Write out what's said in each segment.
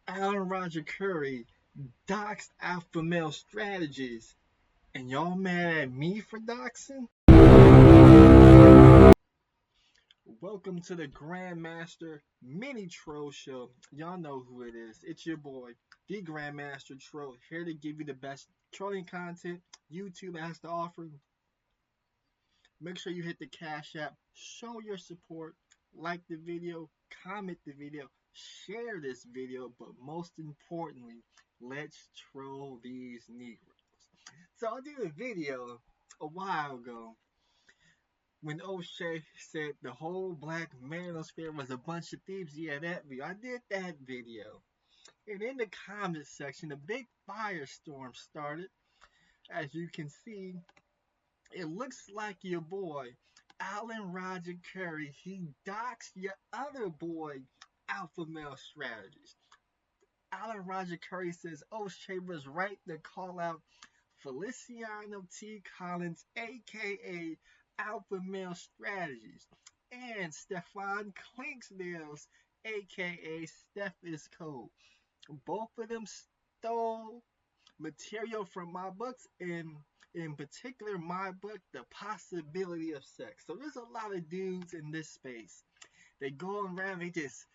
Alan Roger Currie doxed alpha male strategies, and y'all mad at me for doxing? Welcome to the Grandmaster Mini Troll Show. Y'all know who it is. It's your boy, the Grandmaster Troll, here to give you the best trolling content YouTube has to offer. Make sure you hit the Cash App, show your support, like the video, comment the video, share this video, but most importantly, let's troll these Negroes. So I did a video a while ago when O'Shea said the whole black manosphere was a bunch of thieves. Yeah, that video. I did that video. And in the comment section, a big firestorm started. As you can see, it looks like your boy, Alan Roger Currie, he doxed your other boy, Alpha Male Strategies. Alan Roger Currie says O'Shea was right to call out Feliciano T. Collins, aka Alpha Male Strategies, and Stefan Clinksdale's, aka Steph is Cold. Both of them stole material from my books, and in particular my book, The Possibility of Sex. So there's a lot of dudes in this space. They go around, they just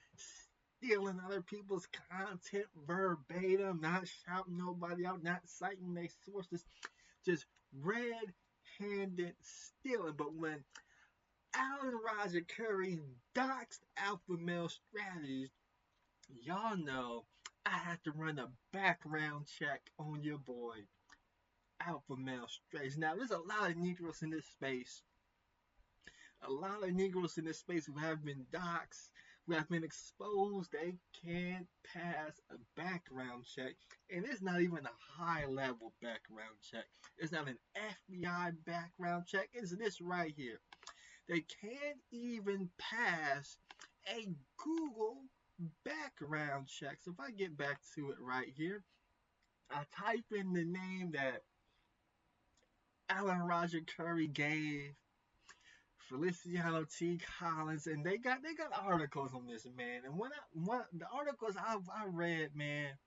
stealing other people's content verbatim, not shouting nobody out, not citing their sources, just red-handed stealing. But when Alan Roger Currie doxed Alpha Male Strategies, y'all know I had to run a background check on your boy, Alpha Male Strategies. Now, there's a lot of Negroes in this space. A lot of Negroes in this space who have been doxxed, who have been exposed. They can't pass a background check. And it's not even a high level background check. It's not an FBI background check. It's this right here. They can't even pass a Google background check. So if I get back to it right here, I type in the name that Alan Roger Currie gave Feliciano T. Collins, and they got articles on this, man. And one the articles I read, man,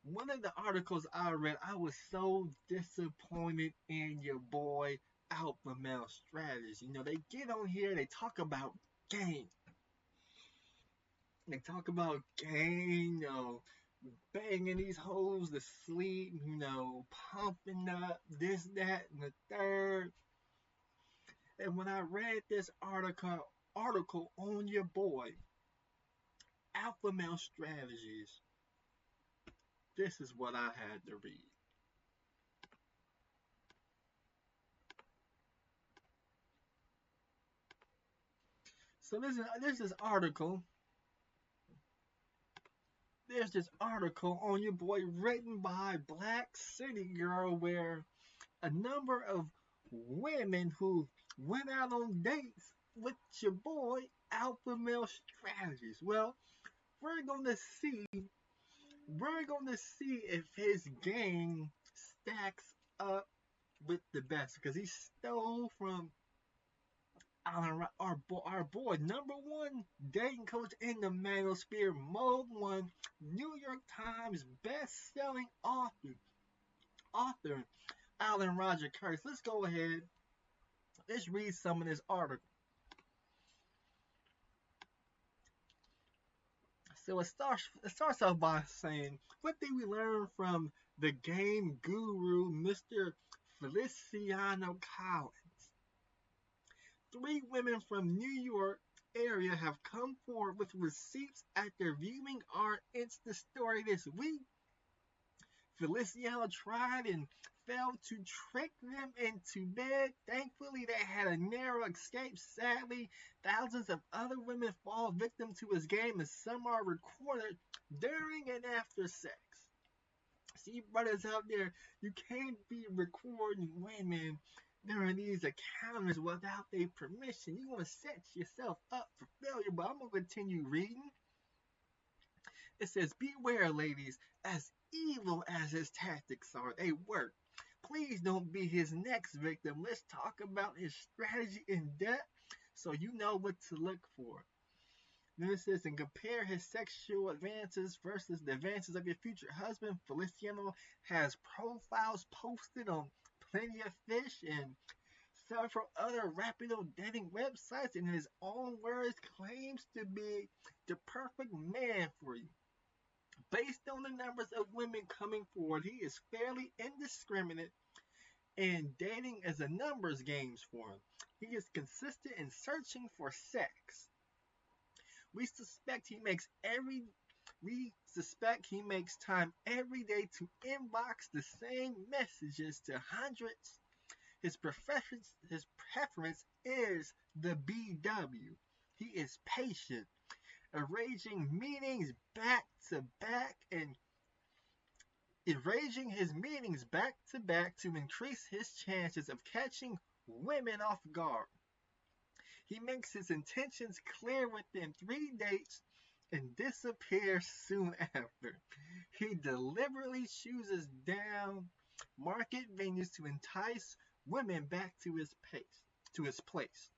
one of the articles I read, I was so disappointed in your boy Alpha Male Strategies. You know, they get on here, they talk about game. They talk about game, you know, banging these hoes to sleep, you know, pumping up this, that, and the third. And when I read this article on your boy, Alpha Male Strategies, this is what I had to read. So there's this article. There's this article on your boy written by Black City Girl where a number of women who went out on dates with your boy Alpha Male Strategies. Well, we're gonna see we're gonna see if his game stacks up with the best because he stole from our boy, number one dating coach in the manosphere, Mode One, New York Times best-selling author Alan Roger Curtis. Let's go ahead. Let's read some of this article. So it starts off by saying, what did we learn from the game guru, Mr. Feliciano Collins? Three women from New York area have come forward with receipts after viewing our Insta story this week. Feliciano tried and failed to trick them into bed. Thankfully, they had a narrow escape. Sadly, thousands of other women fall victim to his game, and some are recorded during and after sex. See, brothers out there, you can't be recording women during these encounters without their permission. You're going to set yourself up for failure. But I'm going to continue reading. It says, beware, ladies, as evil as his tactics are, they work. Please don't be his next victim. Let's talk about his strategy in depth so you know what to look for. Then it says, and compare his sexual advances versus the advances of your future husband. Feliciano has profiles posted on Plenty of Fish and several other reputable dating websites, and in his own words, claims to be the perfect man for you. Based on the numbers of women coming forward, he is fairly indiscriminate, and dating is a numbers game for him. He is consistent in searching for sex. We suspect he makes every we suspect he makes time every day to inbox the same messages to hundreds. His preference is the BW. He is patient, arranging meetings back to back and arranging his meetings back to back to increase his chances of catching women off guard. He makes his intentions clear within 3 dates and disappears soon after. He deliberately chooses down market venues to entice women back to his place.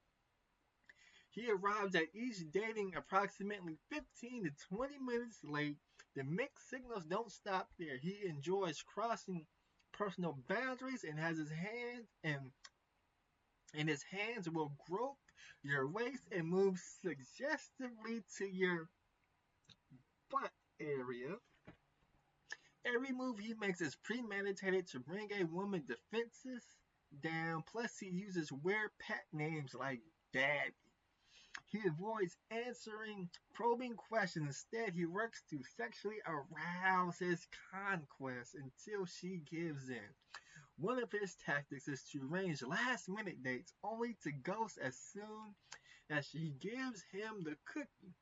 He arrives at each dating approximately 15 to 20 minutes late. The mixed signals don't stop there. He enjoys crossing personal boundaries and has his hands will grope your waist and move suggestively to your butt area. Every move he makes is premeditated to bring a woman defenses down. Plus, he uses weird pet names like Daddy. He avoids answering probing questions. Instead, he works to sexually arouse his conquest until she gives in. One of his tactics is to arrange last minute dates only to ghost as soon as she gives him the cookie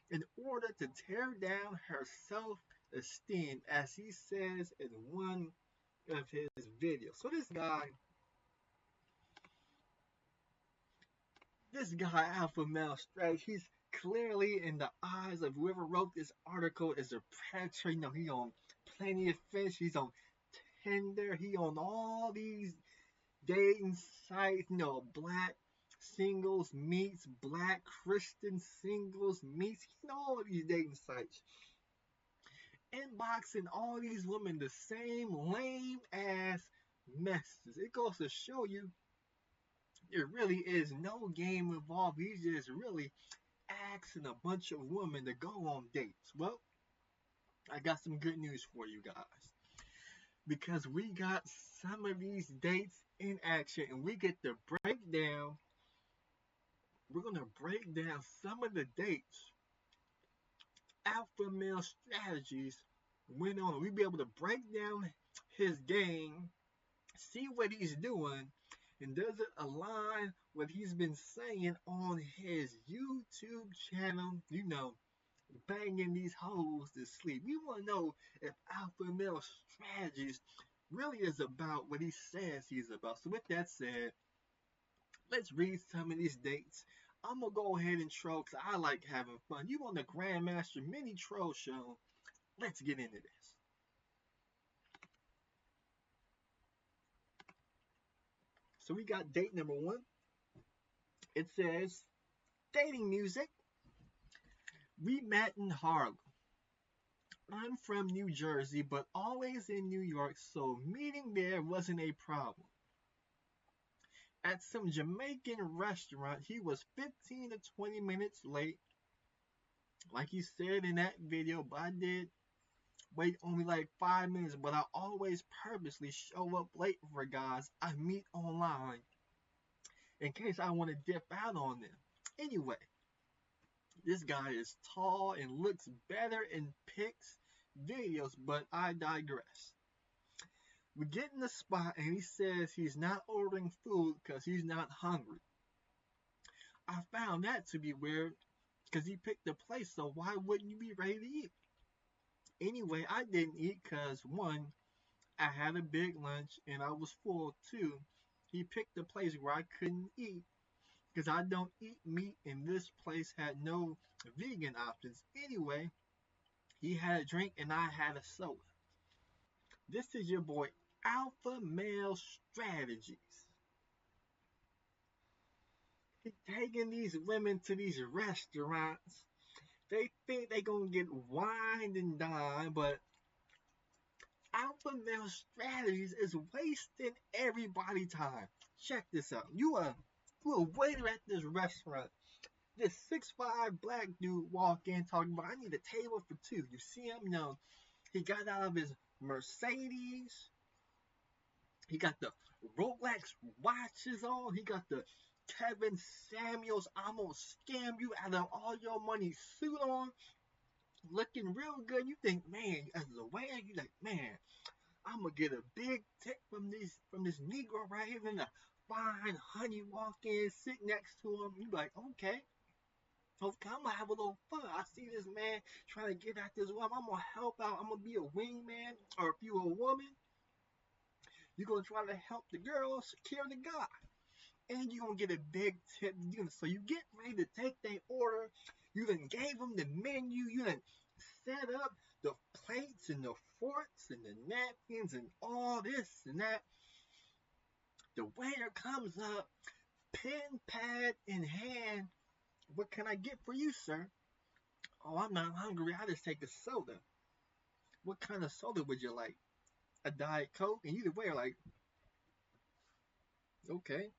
in order to tear down her self esteem, as he says in one of his videos. So this guy Alpha Male Strategy, he's clearly in the eyes of whoever wrote this article is a predator. You know, he on Plenty of Fish, he's on Tinder, he on all these dating sites, you know, black singles meets black Christian singles meets, you know, all of these dating sites. Inboxing all these women the same lame ass messages. It goes to show you there really is no game involved. He's just really asking a bunch of women to go on dates. Well, I got some good news for you guys. Because we got some of these dates in action and we get to break down. We're going to break down some of the dates Alpha Male Strategies went on. We'll be able to break down his game, see what he's doing, and does it align what he's been saying on his YouTube channel, you know, banging these hoes to sleep. We want to know if Alpha Male Strategies really is about what he says he's about. So with that said, let's read some of these dates. I'm going to go ahead and troll because I like having fun. You on the Grandmaster Mini Troll Show. Let's get into this. So we got date number 1. It says, dating music. We met in Harlem. I'm from New Jersey, but always in New York, so meeting there wasn't a problem. At some Jamaican restaurant, he was 15 to 20 minutes late. Like he said in that video, but I did wait only like 5 minutes, but I always purposely show up late for guys I meet online in case I want to dip out on them. Anyway, this guy is tall and looks better in pics, videos, but I digress. We get in the spot and he says he's not ordering food because he's not hungry. I found that to be weird because he picked the place, so why wouldn't you be ready to eat? Anyway, I didn't eat because 1, I had a big lunch and I was full. 2, he picked a place where I couldn't eat because I don't eat meat and this place had no vegan options. Anyway, he had a drink and I had a soda. This is your boy Alpha Male Strategies. He's taking these women to these restaurants They think they gonna get wined and dined, but alpha male strategies is wasting everybody time. Check this out. You a waiter at this restaurant. This 6'5" black dude walk in talking about I need a table for two. You see him? No. He got out of his Mercedes. He got the Rolex watches on. He got the Kevin Samuels I'm gonna scam you out of all your money suit on. Looking real good. You think, man, as a waiter, you like, man, I'm gonna get a big tip from this Negro right here. And a fine honey walk in, sit next to him. You like, okay. Okay, I'm gonna have a little fun. I see this man trying to get at this woman. I'm gonna help out. I'm gonna be a wingman. Or if you're a woman, you're gonna try to help the girl secure the guy. And you're gonna get a big tip. So you get ready to take their order. You then gave them the menu. You then set up the plates and the forks and the napkins and all this and that. The waiter comes up, pen, pad in hand. What can I get for you, sir? Oh, I'm not hungry. I just take a soda. What kind of soda would you like? A Diet Coke? And either way, like, okay.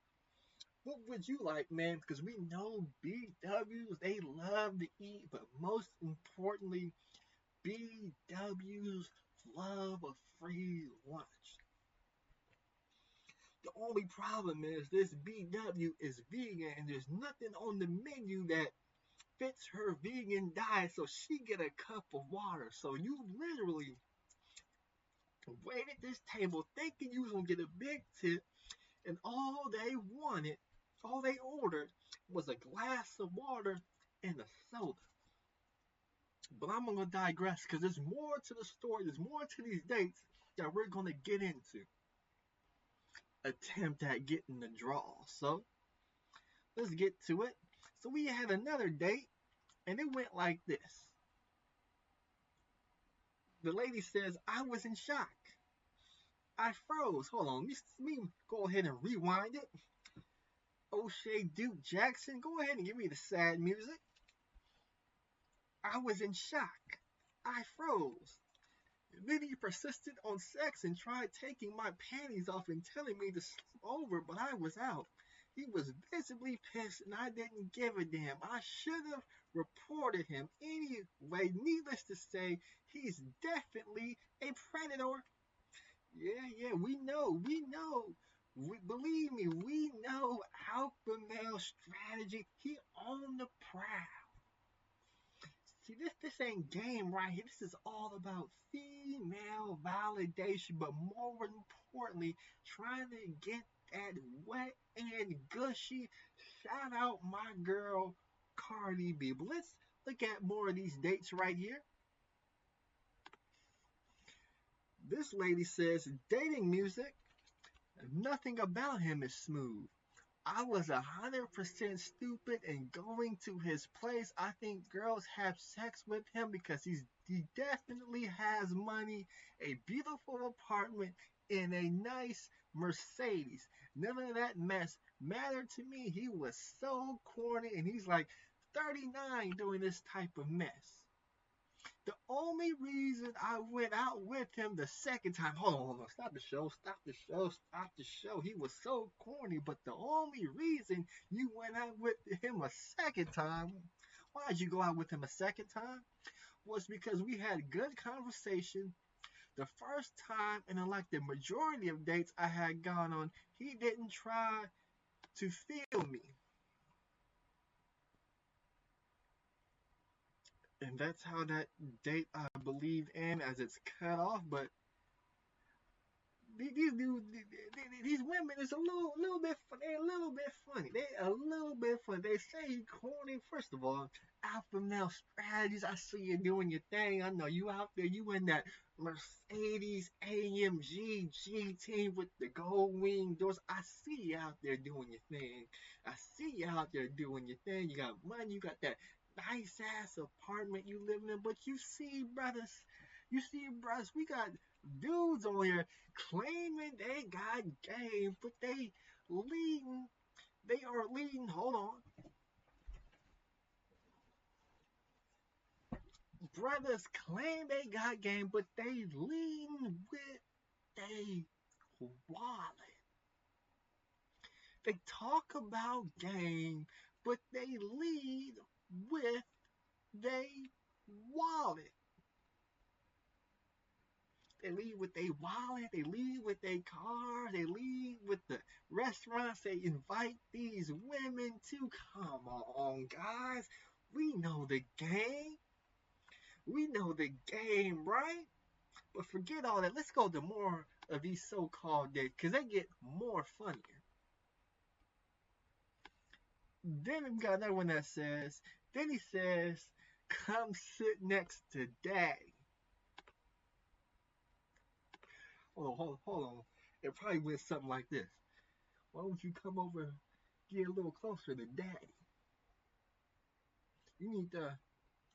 What would you like, man? Because we know BWs, they love to eat, but most importantly, BWs love a free lunch. The only problem is this BW is vegan and there's nothing on the menu that fits her vegan diet, so she get a cup of water. So you literally wait at this table thinking you was gonna get a big tip, and all they ordered was a glass of water and a soda. But I'm gonna digress because there's more to the story, there's more to these dates that we're gonna get into. Attempt at getting the draw. So let's get to it. So we had another date, and it went like this. The lady says, I was in shock. I froze. Hold on, let me go ahead and rewind it. O'Shea Duke Jackson, go ahead and give me the sad music. I was in shock. I froze. Then he persisted on sex and tried taking my panties off and telling me to sleep over, but I was out. He was visibly pissed and I didn't give a damn. I should have reported him. Anyway, needless to say, he's definitely a predator. Yeah, we know. Believe me, we know alpha male strategy. He on the prowl. See, this ain't game right here. This is all about female validation, but more importantly, trying to get that wet and gushy. Shout out my girl Cardi B. But let's look at more of these dates right here. This lady says dating music, nothing about him is smooth. I was 100% stupid and going to his place. I think girls have sex with him because he definitely has money, a beautiful apartment, and a nice Mercedes. None of that mess mattered to me. He was so corny, and he's like 39 doing this type of mess. The only reason I went out with him the second time, hold on, stop the show, stop the show, stop the show. He was so corny, but the only reason you went out with him a second time, why'd you go out with him a second time? Was because we had good conversation. The first time, and in like the majority of dates I had gone on, he didn't try to feel me. And that's how that date, I believe, in as it's cut off, but these women is a little bit funny. They a little bit funny. They a little bit funny. They say corny. First of all, alpha male strategies. I see you doing your thing. I know you out there. You in that Mercedes AMG GT with the gold wing doors. I see you out there doing your thing. I see you out there doing your thing. You got money. You got that nice ass apartment you live in. But you see, brothers. We got dudes on here claiming they got game, but they are leading. Hold on. Brothers claim they got game, but they lean with they wallet. They talk about game, but they lead with they wallet. They lead with their wallet. They lead with their car. They lead with the restaurants they invite these women to. Come on, guys. We know the game. We know the game, right? But forget all that. Let's go to more of these so-called dates because they get more funnier. Then we got another one that says, then he says, come sit next to daddy. Hold on. It probably went something like this. Why don't you come over, get a little closer to daddy? You need to,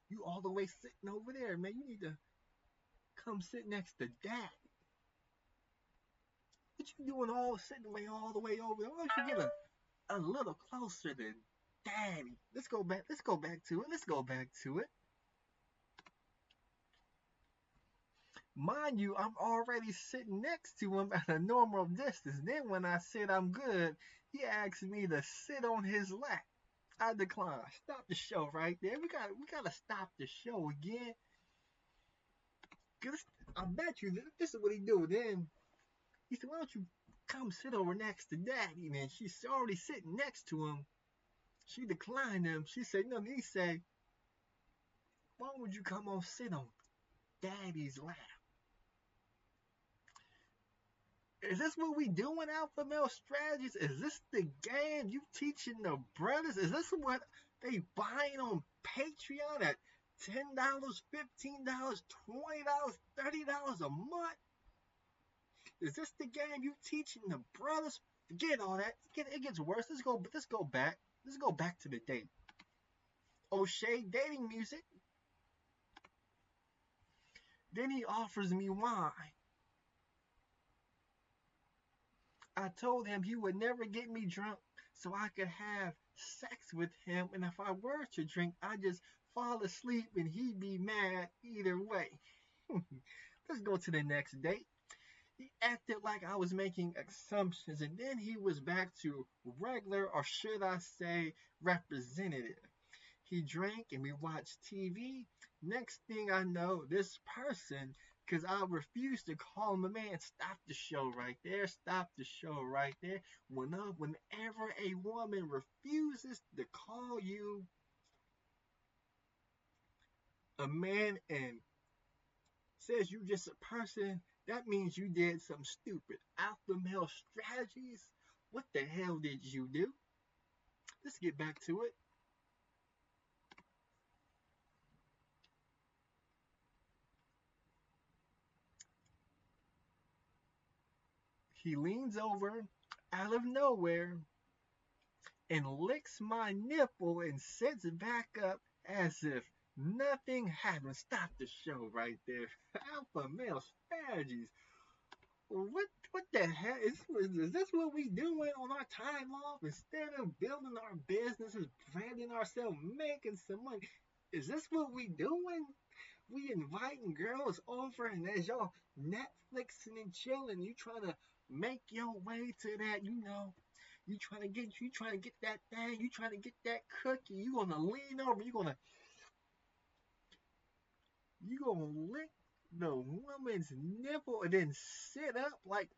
you all the way sitting over there, man. You need to come sit next to daddy. What you doing all sitting way all the way over there? Why don't you get a little closer to daddy? Let's go back. Let's go back to it. Let's go back to it. Mind you, I'm already sitting next to him at a normal distance. Then when I said I'm good, he asked me to sit on his lap. I declined. Stop the show right there. We gotta stop the show again. Cause I bet you this is what he do. Then he said, "Why don't you come sit over next to Daddy?" And she's already sitting next to him. She declined him. She said, "No." He said, "Why would you come on sit on Daddy's lap?" Is this what we doing, Alpha Male Strategies? Is this the game you teaching the brothers? Is this what they buying on Patreon at $10, $15, $20, $30 a month? Is this the game you teaching the brothers? Forget all that. It gets worse. Let's go back. Let's go back to the date. O'Shea dating music. Then he offers me wine. I told him he would never get me drunk so I could have sex with him, and if I were to drink, I'd just fall asleep and he'd be mad either way. Let's go to the next date. He acted like I was making assumptions, and then he was back to regular, or should I say, representative. He drank and we watched TV. Next thing I know, this person, because I refused to call him a man, stop the show right there. Stop the show right there. Whenever a woman refuses to call you a man and says you're just a person, that means you did something stupid. Alpha male strategies? What the hell did you do? Let's get back to it. He leans over out of nowhere and licks my nipple and sits back up as if nothing happened. Stop the show right there. Alpha male strategies. What the hell is this what we doing on our time off instead of building our businesses, branding ourselves, making some money? Is this what we doing? We inviting girls over, and as y'all Netflixing and chilling, you trying to make your way to that, you trying to get that thing, you trying to get that cookie, you gonna lean over, you gonna lick the woman's nipple and then sit up like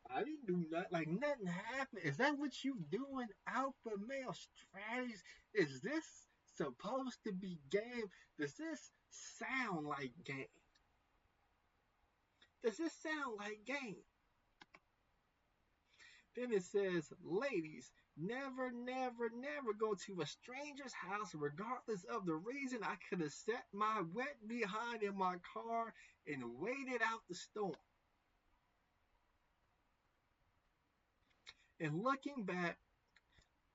I didn't do nothing, like nothing happened. Is that what you doing, alpha male strategies? Is this supposed to be game? Does this sound like game? Does this sound like game? Then it says, ladies, never, never, never go to a stranger's house, regardless of the reason. I could have set my wet behind in my car and waited out the storm. And looking back,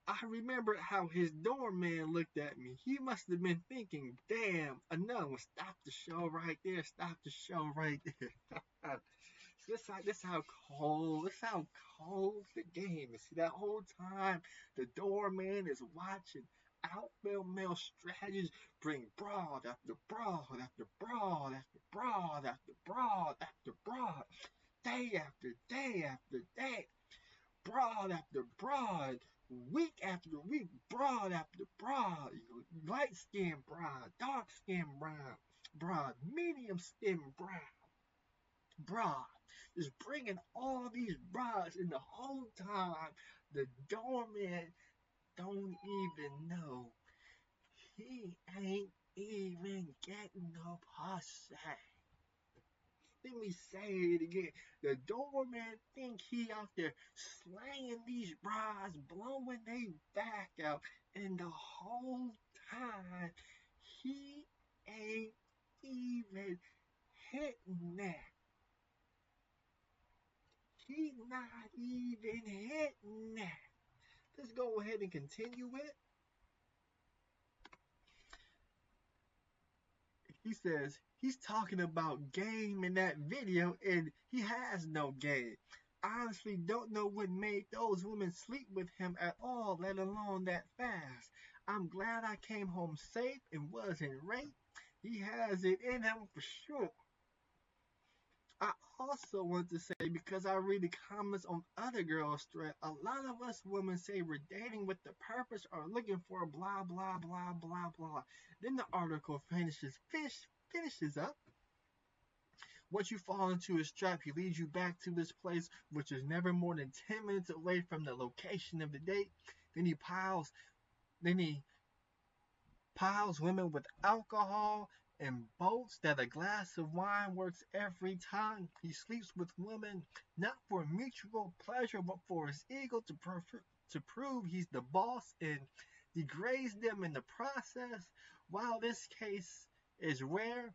I remembered how his doorman looked at me. He must have been thinking, damn, another one. Stop the show right there. Stop the show right there. This how cold the game is. See, that whole time the doorman is watching. alpha male strategies bring broad after broad after broad after broad after broad after broad, day after day after day, broad after broad, week after week, broad after broad, light skin broad, dark skin broad, medium skin broad. Is bringing all these broads, and the whole time the doorman don't even know. He ain't even getting no pussy. Let me say it again. The doorman think he out there slaying these brides, blowing they back out, and the whole time he ain't even hitting that. He not even hitting that. Let's go ahead and continue it. He says he's talking about game in that video and he has no game. I honestly don't know what made those women sleep with him at all, let alone that fast. I'm glad I came home safe and wasn't raped. He has it in him for sure. I also want to say, because I read the comments on other girls' thread, a lot of us women say we're dating with the purpose or looking for blah blah blah blah blah. Then the article finishes up. Once you fall into his trap, he leads you back to this place, which is never more than 10 minutes away from the location of the date. Then he piles women with alcohol and boasts that a glass of wine works every time. He sleeps with women not for mutual pleasure but for his ego to prove he's the boss and degrades them in the process. While this case is rare,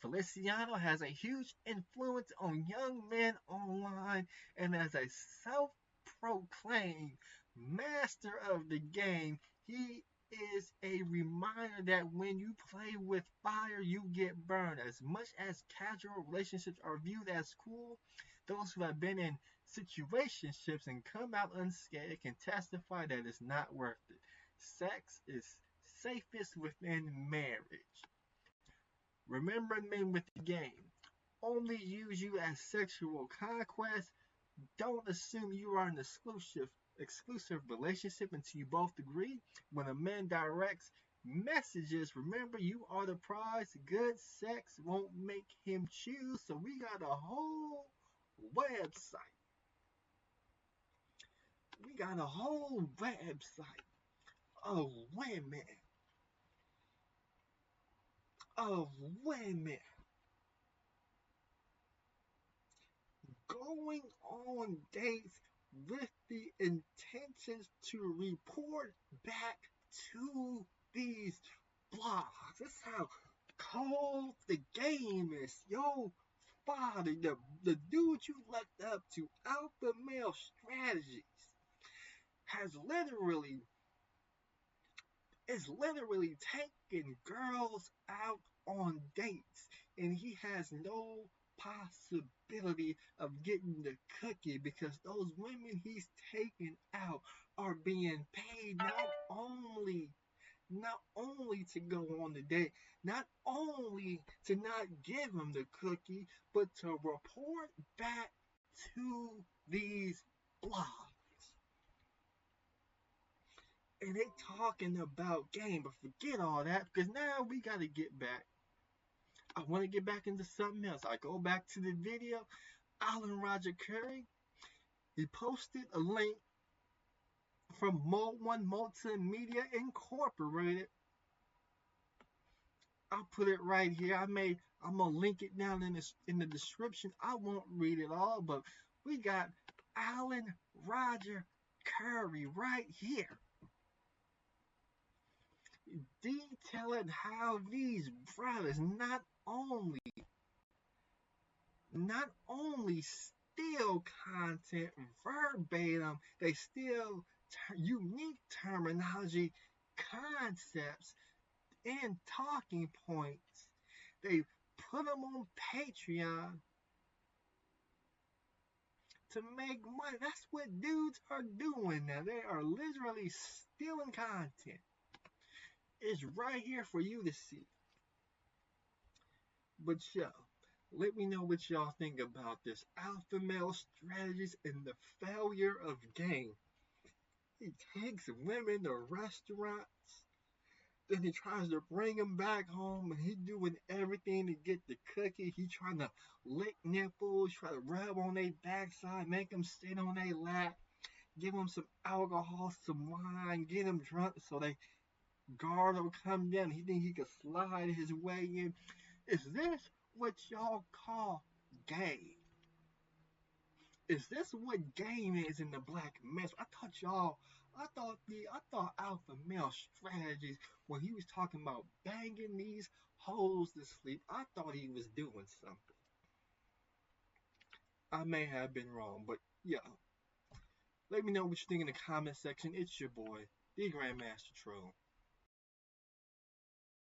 Feliciano has a huge influence on young men online, and as a self-proclaimed master of the game, he is a reminder that when you play with fire, you get burned. As much as casual relationships are viewed as cool, those who have been in situationships and come out unscathed can testify that it's not worth it. Sex is safest within marriage. Remember men with the game. Only use you as sexual conquest. Don't assume you are in an exclusive relationship until you both agree. When a man directs messages, remember you are the prize. Good sex won't make him choose. So we got a whole website. We got a whole website of women going on dates with the intentions to report back to these blogs. That's how cold the game is. Yo, father, the dude you looked up to, alpha male strategies, has literally is literally taking girls out on dates, and he has no possibility of getting the cookie because those women he's taking out are being paid not only to go on the date, not only to not give him the cookie, but to report back to these blogs. And they talking about game, but forget all that because now we got to get back. I want to get back into something else. I go back to the video. Alan Roger Currie, he posted a link from Mo1 Multimedia Incorporated. I'll put it right here. I'm gonna link it down in the description. I won't read it all, but we got Alan Roger Currie right here, detailing how these brothers not only steal content verbatim, they steal unique terminology, concepts, and talking points. They put them on Patreon to make money. That's what dudes are doing now. They are literally stealing content. It's right here for you to see. But yeah, let me know what y'all think about this alpha male strategies and the failure of game. He takes women to restaurants, then he tries to bring them back home, and he doing everything to get the cookie. He trying to lick nipples, try to rub on their backside, make them sit on their lap, give them some alcohol, some wine, get them drunk so they guard will come down. He think he could slide his way in. Is this what y'all call game? Is this what game is in the black mess? I thought alpha male strategies when he was talking about banging these hoes to sleep. I thought he was doing something. I may have been wrong, but yeah. Let me know what you think in the comment section. It's your boy, the Grandmaster Troll.